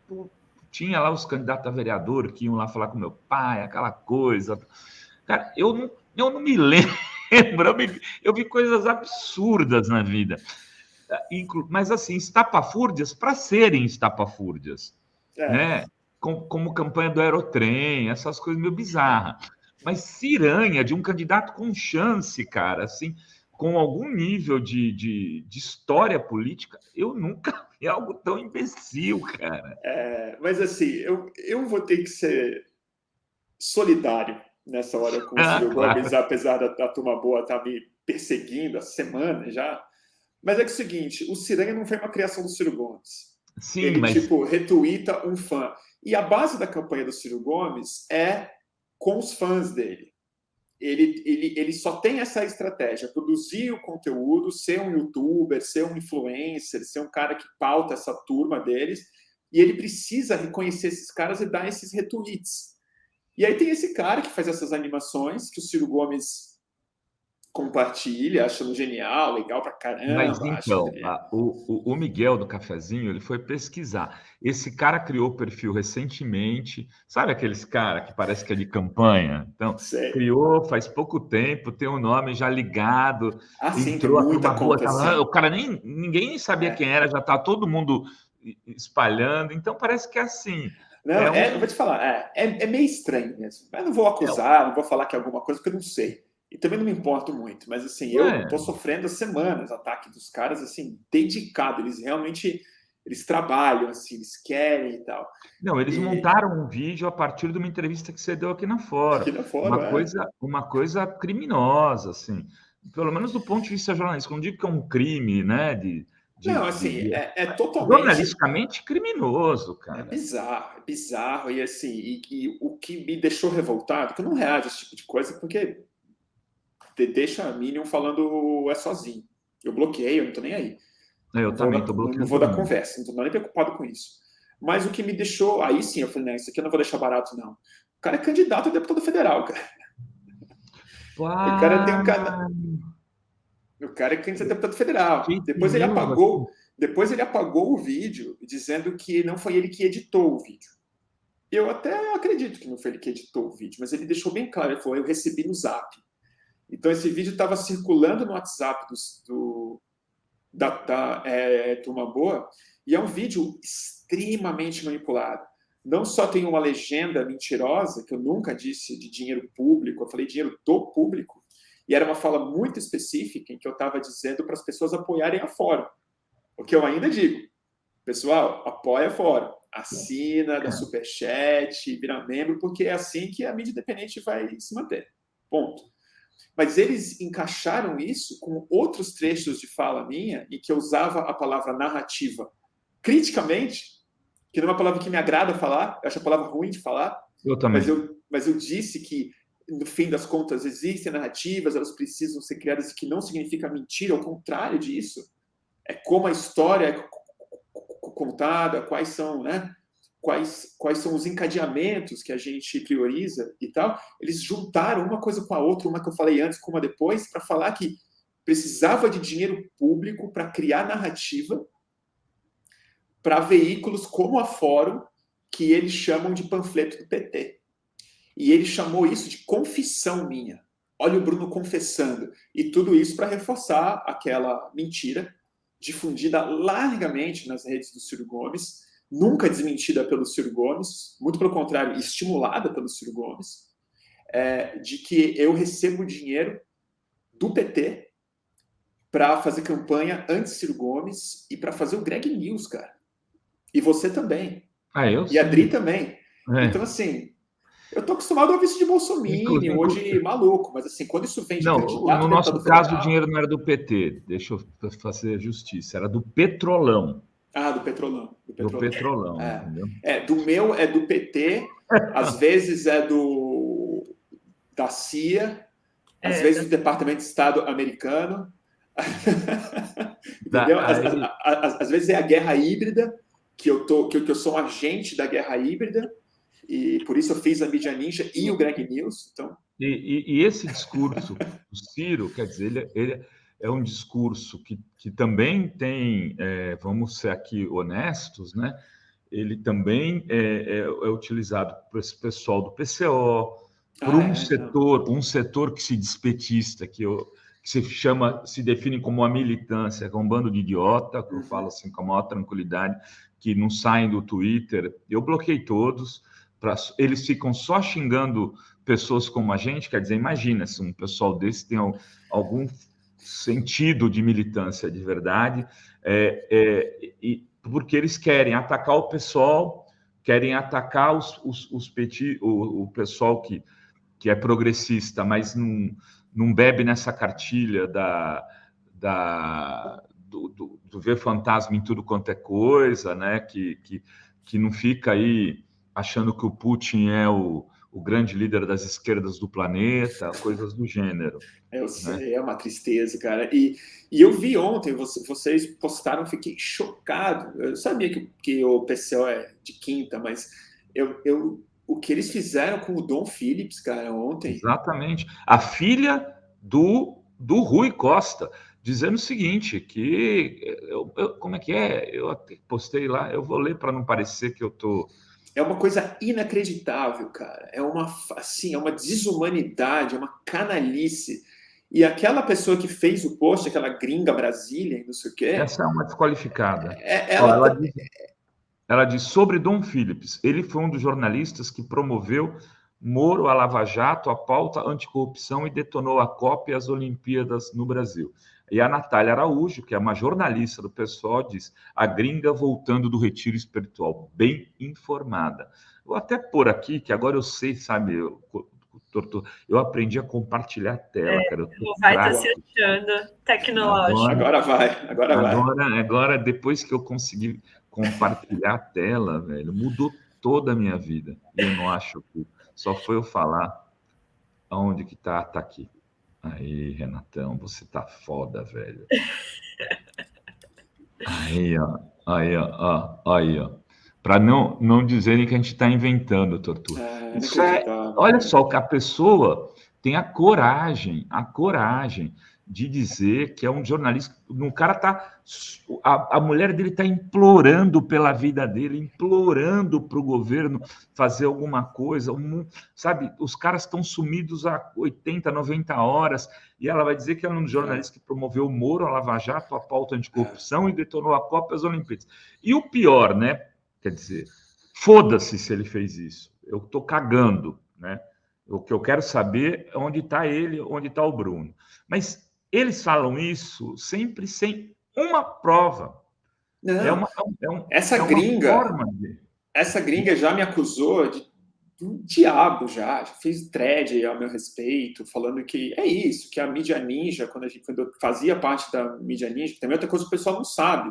tinha lá os candidatos a vereador que iam lá falar com meu pai, aquela coisa. Cara, eu não me lembro, eu vi coisas absurdas na vida. Mas, assim, estapafúrdias para serem estapafúrdias. Né? Como campanha do Aerotrem, essas coisas meio bizarras. Mas Ciranha, de um candidato com chance, cara, assim, com algum nível de história política, eu nunca vi algo tão imbecil, cara. Mas assim, eu vou ter que ser solidário nessa hora com o Ciro Gomes, apesar da turma boa estar me perseguindo há semanas já. Mas é que é o seguinte, o Ciranha não foi uma criação do Ciro Gomes. Sim, ele, retuita um fã. E a base da campanha do Ciro Gomes é com os fãs dele. Ele só tem essa estratégia, produzir o conteúdo, ser um youtuber, ser um influencer, ser um cara que pauta essa turma deles, e ele precisa reconhecer esses caras e dar esses retweets. E aí tem esse cara que faz essas animações, que o Ciro Gomes compartilha, achando genial, legal pra caramba. Mas então, o Miguel do Cafezinho, ele foi pesquisar. Esse cara criou o perfil recentemente, sabe aqueles cara que parece que é de campanha? Então, criou faz pouco tempo, tem um nome já ligado, entrou a turma boa, o cara ninguém sabia quem era, já tá todo mundo espalhando, então parece que é assim. Eu vou te falar, é meio estranho mesmo. Mas não vou acusar, não vou falar que é alguma coisa, porque eu não sei. E também não me importo muito, mas assim, eu tô sofrendo há semanas ataque dos caras, assim, dedicado. Eles trabalham, assim, eles querem e tal. Não, eles montaram um vídeo a partir de uma entrevista que você deu aqui na Fora. Uma coisa criminosa, assim. Pelo menos do ponto de vista jornalístico. Não digo que é um crime, né? É totalmente... jornalisticamente criminoso, cara. É bizarro. E assim, e o que me deixou revoltado, que eu não reajo a esse tipo de coisa, porque... deixa a Minion falando sozinho. Eu bloqueei, eu não tô nem aí. Eu também tô bloqueando. Não vou dar conversa, não tô nem preocupado com isso. Mas o que me deixou... Aí sim, eu falei, isso aqui eu não vou deixar barato, não. O cara é candidato a deputado federal, cara. O cara tem um canal... O cara é candidato a deputado federal. Depois ele apagou o vídeo, dizendo que não foi ele que editou o vídeo. Eu até acredito que não foi ele que editou o vídeo, mas ele deixou bem claro, ele falou, eu recebi no Zap. Então, esse vídeo estava circulando no WhatsApp da Turma Boa, e é um vídeo extremamente manipulado. Não só tem uma legenda mentirosa, que eu nunca disse de dinheiro público, eu falei dinheiro do público, e era uma fala muito específica em que eu estava dizendo para as pessoas apoiarem a Fora. O que eu ainda digo. pessoal, apoia fórum, assina, dá superchat, vira membro, porque é assim que a mídia independente vai se manter. Ponto. Mas eles encaixaram isso com outros trechos de fala minha em que eu usava a palavra narrativa criticamente, que não é uma palavra que me agrada falar, eu acho a palavra ruim de falar, Eu também. Mas eu disse que, no fim das contas, existem narrativas, elas precisam ser criadas, que não significa mentira, ao contrário disso. É como a história é contada, quais são, né? Quais são os encadeamentos que a gente prioriza e tal. Eles juntaram uma coisa com a outra, uma que eu falei antes com uma depois, para falar que precisava de dinheiro público para criar narrativa para veículos como a Fórum, que eles chamam de panfleto do PT. E ele chamou isso de confissão minha. Olha o Bruno confessando. E tudo isso para reforçar aquela mentira difundida largamente nas redes do Ciro Gomes, nunca desmentida pelo Ciro Gomes, muito pelo contrário, estimulada pelo Ciro Gomes, de que eu recebo dinheiro do PT para fazer campanha anti-Ciro Gomes e para fazer o Greg News, cara. E você também. E a Dri também. Então, assim, eu tô acostumado a ouvir isso de Bolsonaro, hoje maluco, mas assim, quando isso vem de candidato... No nosso caso, o dinheiro não era do PT, deixa eu fazer justiça, era do Petrolão. Do Petrolão. Do Petrolão, entendeu? Do meu é do PT, às vezes é da CIA, às vezes do Departamento de Estado americano, entendeu? Às vezes é a guerra híbrida, que eu sou um agente da guerra híbrida, e por isso eu fiz a Mídia Ninja e o Greg News. Então... E esse discurso do Ciro, quer dizer, ele é um discurso que também tem, vamos ser aqui honestos, né? Ele também é utilizado por esse pessoal do PCO, por um setor que se despetista, que se define como uma militância, que é um bando de idiota, que eu falo assim com a maior tranquilidade, que não saem do Twitter. Eu bloqueei todos, eles ficam só xingando pessoas como a gente. Quer dizer, imagina se um pessoal desse tem algum sentido de militância de verdade, porque eles querem atacar o pessoal, querem atacar o pessoal que é progressista, mas não bebe nessa cartilha do ver fantasma em tudo quanto é coisa, né? Que não fica aí achando que o Putin é o grande líder das esquerdas do planeta, coisas do gênero. Eu sei, é uma tristeza, cara. E eu vi ontem, vocês postaram, fiquei chocado. Eu sabia que o PCO é de quinta, mas o que eles fizeram com o Dom Phillips, cara, ontem... Exatamente. A filha do Rui Costa, dizendo o seguinte, que... como é que é? Eu até postei lá, eu vou ler para não parecer que eu tô... É uma coisa inacreditável, cara. É uma desumanidade, é uma canalice. E aquela pessoa que fez o post, aquela gringa Brasília, não sei o quê... Essa é uma desqualificada. Ela diz sobre Dom Phillips. Ele foi um dos jornalistas que promoveu Moro a Lava Jato, a pauta anticorrupção, e detonou a Copa e as Olimpíadas no Brasil. E a Natália Araújo, que é uma jornalista do PSOL, diz: a gringa voltando do retiro espiritual, bem informada. Vou até pôr aqui, que agora eu sei, sabe, eu aprendi a compartilhar a tela, cara. Vai estar se achando tecnológico. Agora vai. Agora, depois que eu consegui compartilhar a tela, velho, mudou toda a minha vida. E eu não acho que só foi eu falar aonde que tá aqui. Aí, Renatão, você tá foda, velho. Aí, ó. Para não dizerem que a gente está inventando, Tortura. Olha só, que a pessoa tem a coragem de dizer que é um jornalista. O cara tá... A mulher dele está implorando pela vida dele, implorando para o governo fazer alguma coisa. Sabe, os caras estão sumidos há 80, 90 horas, e ela vai dizer que é um jornalista que promoveu o Moro, a Lava Jato, a pauta anticorrupção e detonou a Copa e as Olimpíadas. E o pior, né? Quer dizer, foda-se se ele fez isso. Eu estou cagando, né? O que eu quero saber é onde está ele, onde está o Bruno. Mas eles falam isso sempre sem uma prova. Não, essa uma gringa, forma de... essa gringa já me acusou do diabo já fez thread aí ao meu respeito, falando que é isso, que a mídia ninja, quando eu fazia parte da mídia ninja, também outra coisa que o pessoal não sabe.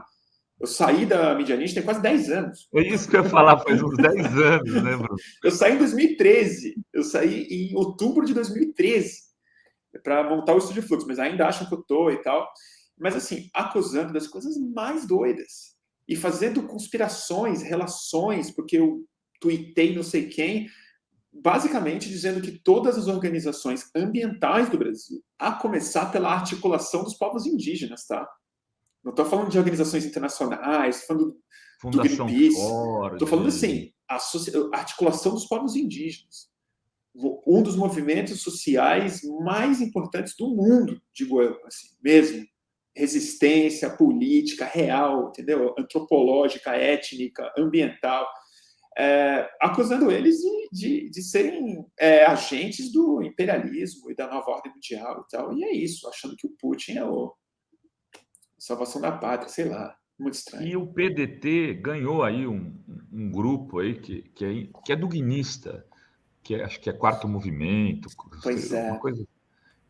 Eu saí da mídia ninja tem quase 10 anos. É isso que eu ia falar, faz uns 10 anos, né, Bruno? Eu saí em 2013. Eu saí em outubro de 2013 para montar o Estúdio Fluxo, mas ainda acham que eu tô e tal. Mas, assim, acusando das coisas mais doidas. E fazendo conspirações, relações, porque eu tuitei não sei quem, basicamente dizendo que todas as organizações ambientais do Brasil, a começar pela articulação dos povos indígenas, tá? Não estou falando de organizações internacionais, estou falando do Fundação Greenpeace. Ford. Estou falando assim, a articulação dos povos indígenas. Um dos movimentos sociais mais importantes do mundo, digo eu, assim, mesmo. Resistência política real, entendeu? Antropológica, étnica, ambiental. Acusando eles de serem agentes do imperialismo e da nova ordem mundial e tal. E é isso, achando que o Putin é a salvação da pátria, sei lá. Muito estranho. E o PDT ganhou aí um grupo aí que é duguinista, acho que é Quarto Movimento, Pois é. coisa.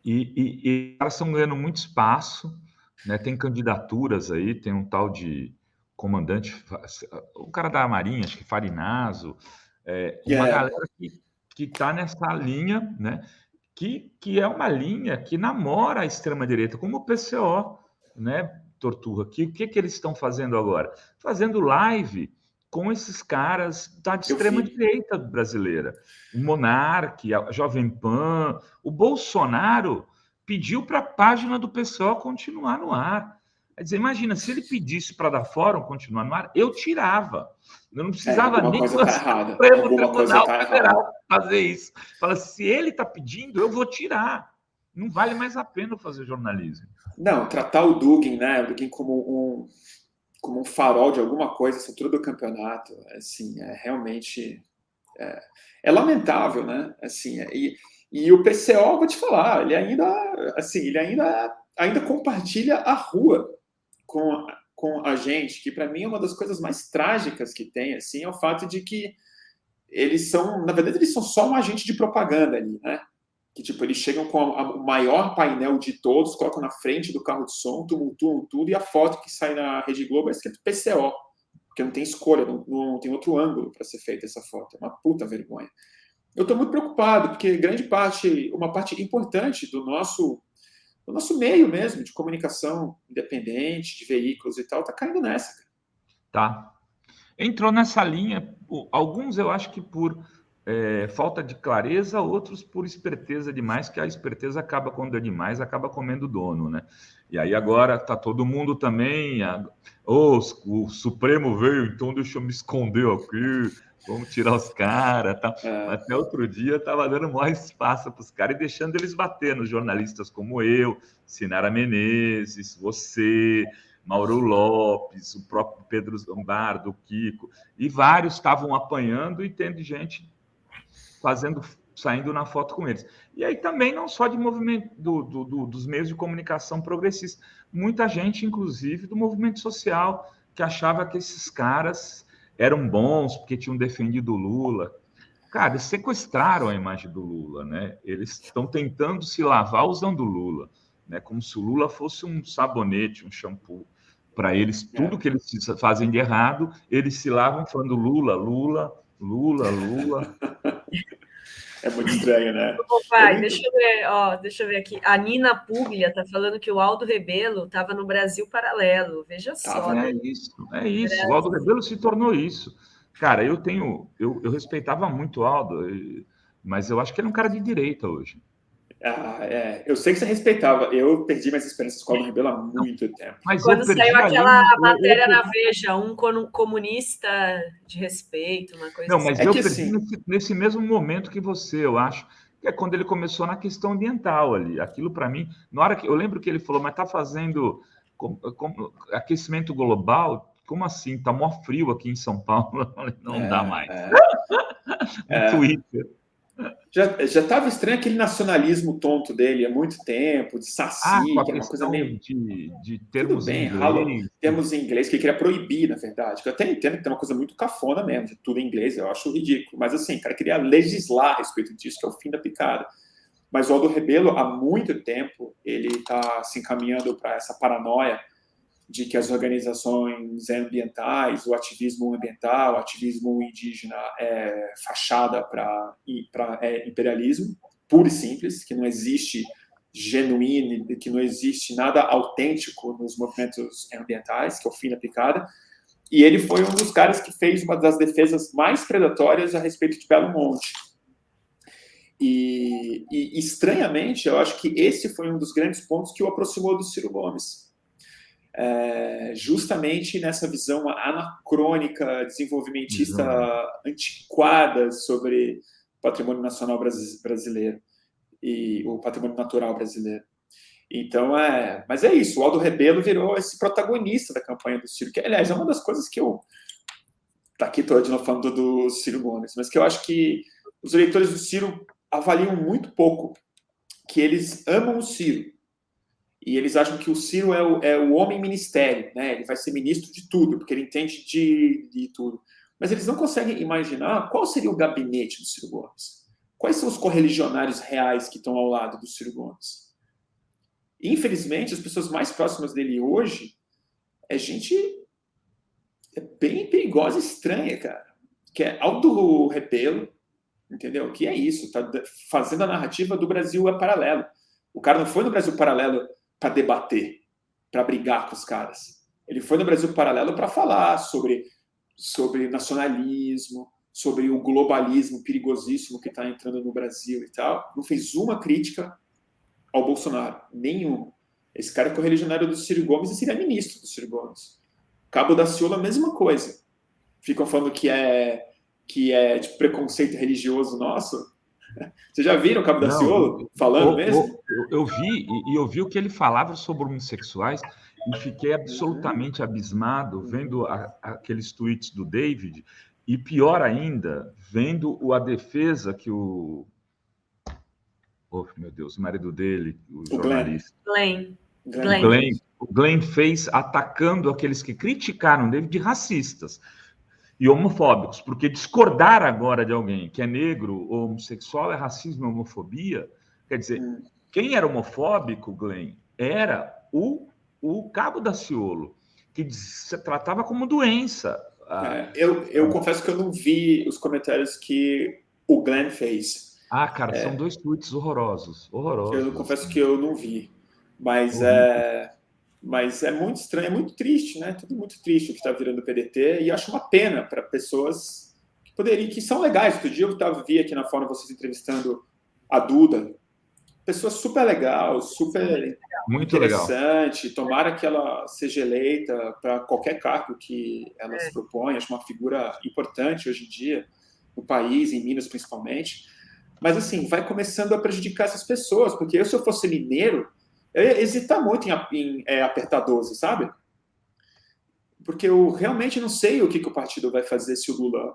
E os caras estão ganhando muito espaço, né? Tem candidaturas aí, tem um tal de comandante, o cara da Marinha, acho que Farinazo, uma galera que está nessa linha, né? Que é uma linha que namora a extrema-direita, como o PCO, né, Torturra? O que eles estão fazendo agora? Fazendo live com esses caras da extrema-direita brasileira. O Monark, a Jovem Pan, o Bolsonaro pediu para a página do PCO continuar no ar. Quer dizer, imagina, se ele pedisse para dar fórum continuar no ar, eu tirava. Eu não precisava nem do Supremo Tribunal Federal fazer isso. Fala, se ele está pedindo, eu vou tirar. Não vale mais a pena fazer jornalismo. Não, tratar o Dugin, né? O Dugin como um farol de alguma coisa, essa altura do campeonato, assim, realmente é lamentável, né? Assim, e o PCO, vou te falar, ele ainda compartilha a rua com a gente, que para mim é uma das coisas mais trágicas que tem, assim, é o fato de que eles são, na verdade, eles são só um agente de propaganda ali, né? Que, tipo, eles chegam com o maior painel de todos, colocam na frente do carro de som, tumultuam tudo, e a foto que sai na Rede Globo é escrito PCO, porque não tem escolha, não tem outro ângulo para ser feita essa foto. É uma puta vergonha. Eu estou muito preocupado, porque uma parte importante do nosso meio mesmo, de comunicação independente, de veículos e tal, está caindo nessa. Cara. Tá. Entrou nessa linha, alguns eu acho que por falta de clareza, outros por esperteza demais, que a esperteza acaba quando é demais, acaba comendo o dono, né? E aí agora tá todo mundo também, o Supremo veio, então deixa eu me esconder aqui, vamos tirar os caras, tá? Até outro dia tava dando maior espaço para os caras e deixando eles bater nos jornalistas como eu, Sinara Menezes, você, Mauro Lopes, o próprio Pedro Zombardo, o Kiko, e vários estavam apanhando e tendo gente saindo na foto com eles. E aí também não só de movimento dos meios de comunicação progressistas, muita gente, inclusive, do movimento social, que achava que esses caras eram bons porque tinham defendido o Lula. Cara, eles sequestraram a imagem do Lula, né? Eles estão tentando se lavar usando o Lula, né? Como se o Lula fosse um sabonete, um shampoo. Para eles, tudo que eles fazem de errado, eles se lavam falando Lula, Lula, Lula, Lula. É muito estranho, né? Pai, deixa eu ver aqui. A Nina Puglia está falando que o Aldo Rebelo estava no Brasil Paralelo. Veja só. É isso. O Aldo Rebelo se tornou isso. Cara, eu respeitava muito o Aldo, mas eu acho que ele é um cara de direita hoje. Eu sei que você respeitava. Eu perdi minhas experiências com o Aldo Rebelo há muito tempo. Mas quando saiu aquela matéria na Veja, um comunista de respeito, uma coisa assim. Não, mas eu perdi nesse mesmo momento que você, eu acho, que é quando ele começou na questão ambiental ali. Aquilo para mim, na hora que eu lembro que ele falou, mas está fazendo aquecimento global? Como assim? Tá mó frio aqui em São Paulo. Não dá mais. No Twitter. Já estava estranho aquele nacionalismo tonto dele há muito tempo, de Saci, com a que era uma coisa meio... de Tudo termos bem, em ralo inglês. termos em inglês, que ele queria proibir, na verdade. Que eu até entendo que tem uma coisa muito cafona mesmo, de tudo em inglês, eu acho ridículo. Mas assim, o cara queria legislar a respeito disso, que é o fim da picada. Mas o Aldo Rebelo, há muito tempo, ele está se encaminhando para essa paranoia de que as organizações ambientais, o ativismo ambiental, o ativismo indígena é fachada para imperialismo, puro e simples, que não existe genuíno, que não existe nada autêntico nos movimentos ambientais, que é o fim da picada. E ele foi um dos caras que fez uma das defesas mais predatórias a respeito de Belo Monte. E estranhamente, eu acho que esse foi um dos grandes pontos que o aproximou do Ciro Gomes. Justamente nessa visão anacrônica, desenvolvimentista, antiquada sobre o patrimônio nacional brasileiro e o patrimônio natural brasileiro. Então, mas é isso, o Aldo Rebelo virou esse protagonista da campanha do Ciro, que, aliás, é uma das coisas que eu... Aqui estou de novo falando do Ciro Gomes, mas que eu acho que os eleitores do Ciro avaliam muito pouco, que eles amam o Ciro, e eles acham que o Ciro é o homem ministério, né? Ele vai ser ministro de tudo, porque ele entende de tudo. Mas eles não conseguem imaginar qual seria o gabinete do Ciro Gomes. Quais são os correligionários reais que estão ao lado do Ciro Gomes? Infelizmente, as pessoas mais próximas dele hoje é gente bem perigosa e estranha, cara. Que é Aldo Rebelo, entendeu? Que é isso, tá fazendo a narrativa do Brasil é paralelo. O cara não foi no Brasil Paralelo para debater, para brigar com os caras. Ele foi no Brasil Paralelo para falar sobre nacionalismo, sobre o globalismo perigosíssimo que está entrando no Brasil e tal. Não fez uma crítica ao Bolsonaro, nenhuma. Esse cara é correligionário do Ciro Gomes e seria ministro do Ciro Gomes. Cabo Daciolo, a mesma coisa. Ficam falando que é de preconceito religioso nosso. Vocês já viram o Cabo Daciolo falando mesmo? Eu vi, e eu vi o que ele falava sobre homossexuais e fiquei absolutamente abismado vendo aqueles tweets do David e, pior ainda, vendo a defesa que o... Oh, meu Deus, o marido dele, o jornalista... O Glenn fez atacando aqueles que criticaram David de racistas e homofóbicos, porque discordar agora de alguém que é negro ou homossexual é racismo e homofobia. Quer dizer, quem era homofóbico, Glenn, era o Cabo Daciolo, que se tratava como doença. Eu confesso que eu não vi os comentários que o Glenn fez. Cara, são 2 tweets horrorosos. Eu confesso que eu não vi. Mas é muito estranho, é muito triste, né? Tudo muito triste o que está virando o PDT, e acho uma pena para pessoas que são legais. Outro dia eu vi aqui na Fórum vocês entrevistando a Duda, pessoa super legal, super muito interessante. Legal. Tomara que ela seja eleita para qualquer cargo que ela se propõe. Acho uma figura importante hoje em dia, no país, em Minas principalmente. Mas, assim, vai começando a prejudicar essas pessoas, porque se eu fosse mineiro, eu ia hesitar muito em apertar 12, sabe? Porque eu realmente não sei o que o partido vai fazer se o Lula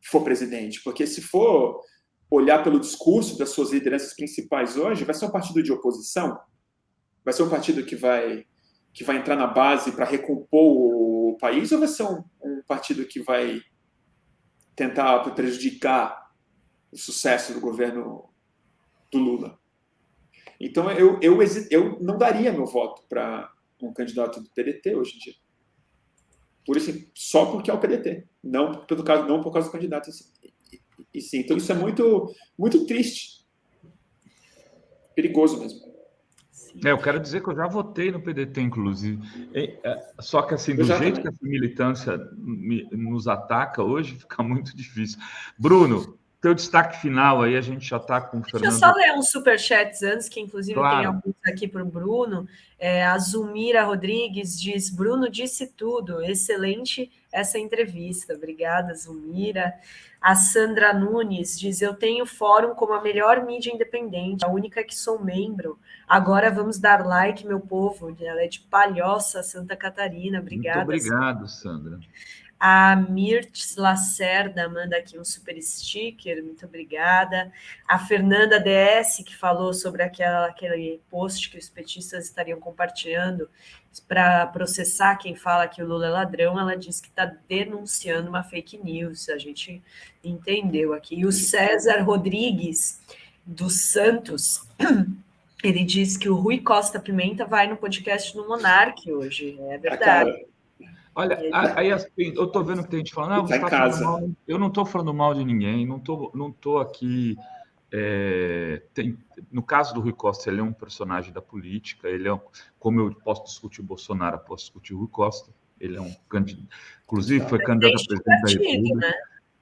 for presidente. Porque se for olhar pelo discurso das suas lideranças principais hoje, vai ser um partido de oposição? Vai ser um partido que vai entrar na base para recompor o país? Ou vai ser um partido que vai tentar prejudicar o sucesso do governo do Lula? Então, eu não daria meu voto para um candidato do PDT hoje em dia. Só porque é o PDT, não por causa do candidato. E sim, então isso é muito, muito triste. Perigoso mesmo. Eu quero dizer que eu já votei no PDT, inclusive. Só que, assim, do jeito que essa militância nos ataca hoje, fica muito difícil. Bruno, teu destaque final aí, a gente já está com o Fernando... Deixa eu só ler uns superchats antes, que inclusive tem alguns aqui para o Bruno. A Zumira Rodrigues diz, Bruno disse tudo, excelente essa entrevista. Obrigada, Zumira. A Sandra Nunes diz, eu tenho fórum como a melhor mídia independente, a única que sou membro. Agora vamos dar like, meu povo. Ela é de Palhoça, Santa Catarina. Obrigada. Muito obrigado, Sandra. A Mirtz Lacerda manda aqui um super sticker, muito obrigada. A Fernanda DS, que falou sobre aquele post que os petistas estariam compartilhando para processar quem fala que o Lula é ladrão, ela disse que está denunciando uma fake news, a gente entendeu aqui. E o César Rodrigues, dos Santos, ele diz que o Rui Costa Pimenta vai no podcast do Monark hoje, é verdade. Olha, aí assim, eu estou vendo que tem gente falando, você tá falando mal. Eu não estou falando mal de ninguém, não tô aqui. No caso do Rui Costa, ele é um personagem da política, ele é, como eu posso discutir o Bolsonaro, posso discutir o Rui Costa, ele é um candidato, inclusive foi candidato a presidente da República.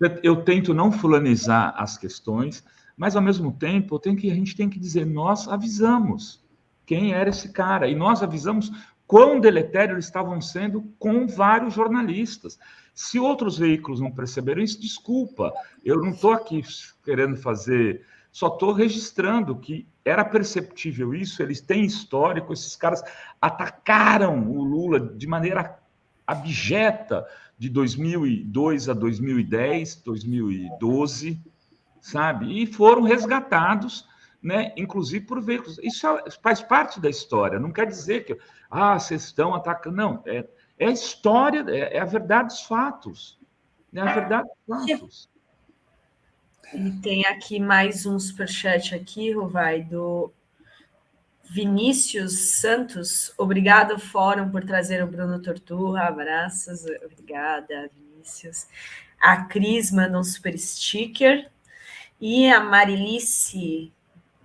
Né? Eu tento não fulanizar as questões, mas ao mesmo tempo a gente tem que dizer, nós avisamos quem era esse cara, e nós avisamos quão deletério eles estavam sendo com vários jornalistas. Se outros veículos não perceberam isso, desculpa, eu não estou aqui querendo fazer, só estou registrando que era perceptível isso, eles têm histórico, esses caras atacaram o Lula de maneira abjeta de 2002 a 2010, 2012, sabe? E foram resgatados, né, inclusive por veículos. Isso faz parte da história, não quer dizer que vocês estão atacando. Não, é a história, é a verdade dos fatos. É a verdade dos fatos. E tem aqui mais um superchat aqui, Rovai, do Vinícius Santos. Obrigado, Fórum, por trazer o Bruno Torturra. Abraços. Obrigada, Vinícius. A Cris manda um super sticker. E a Marilice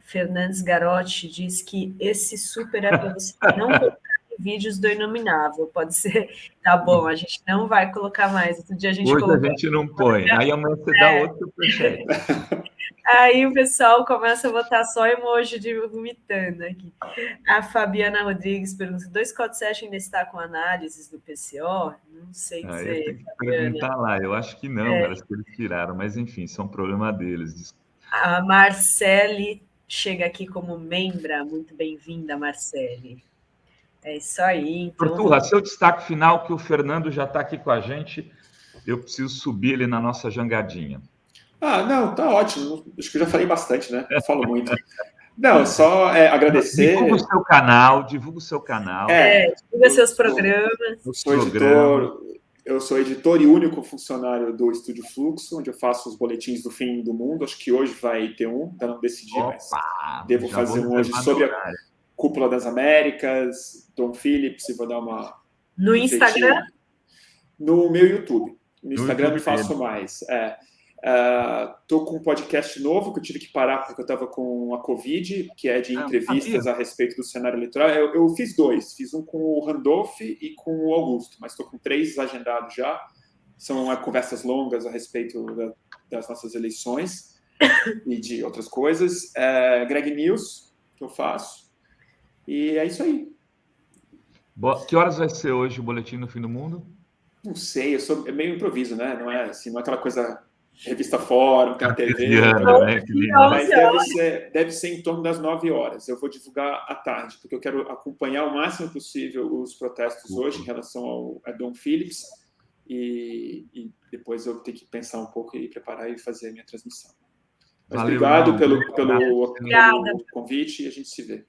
Fernandes Garotti diz que esse super é para você não colocar em vídeos do Inominável. Pode ser, tá bom, a gente não vai colocar mais. Outro dia a gente Hoje colocou... a gente não põe, aí amanhã você dá outro superchat. Aí o pessoal começa a botar só emoji de vomitando aqui. A Fabiana Rodrigues pergunta, 247 ainda está com análises do PCO? Não sei dizer, eu tenho que perguntar lá, eu acho que não, parece que eles tiraram, mas enfim, são problema deles. A Marcele chega aqui como membra, muito bem-vinda, Marcele. É isso aí. Então... Torturra, seu destaque final, que o Fernando já está aqui com a gente, eu preciso subir ele na nossa jangadinha. Não, tá ótimo. Acho que eu já falei bastante, né? Eu falo muito. Não, só agradecer. Divulga o seu canal, divulga seus programas. Eu sou editor e único funcionário do Estúdio Fluxo, onde eu faço os boletins do fim do mundo. Acho que hoje vai ter um, ainda não decidi, mas devo fazer um hoje sobre a Cúpula das Américas, Dom Phillips, e vou dar uma... No Instagram? No meu YouTube. No Instagram eu faço mais. Estou com um podcast novo que eu tive que parar porque eu estava com a Covid, que é de entrevistas a respeito do cenário eleitoral. Eu fiz 2, fiz um com o Randolph e com o Augusto, mas estou com 3 agendados já. São conversas longas a respeito das nossas eleições e de outras coisas. Greg News, que eu faço. E é isso aí. Que horas vai ser hoje o Boletim do Fim do Mundo? Não sei, é meio improviso, né? Não é assim, não é aquela coisa... Revista Fórum, tem a TV. Mas deve ser em torno das 9 horas. Eu vou divulgar à tarde, porque eu quero acompanhar o máximo possível os protestos hoje em relação ao Dom Phillips. E depois eu tenho que pensar um pouco e preparar e fazer a minha transmissão. Mas obrigado pelo convite e a gente se vê.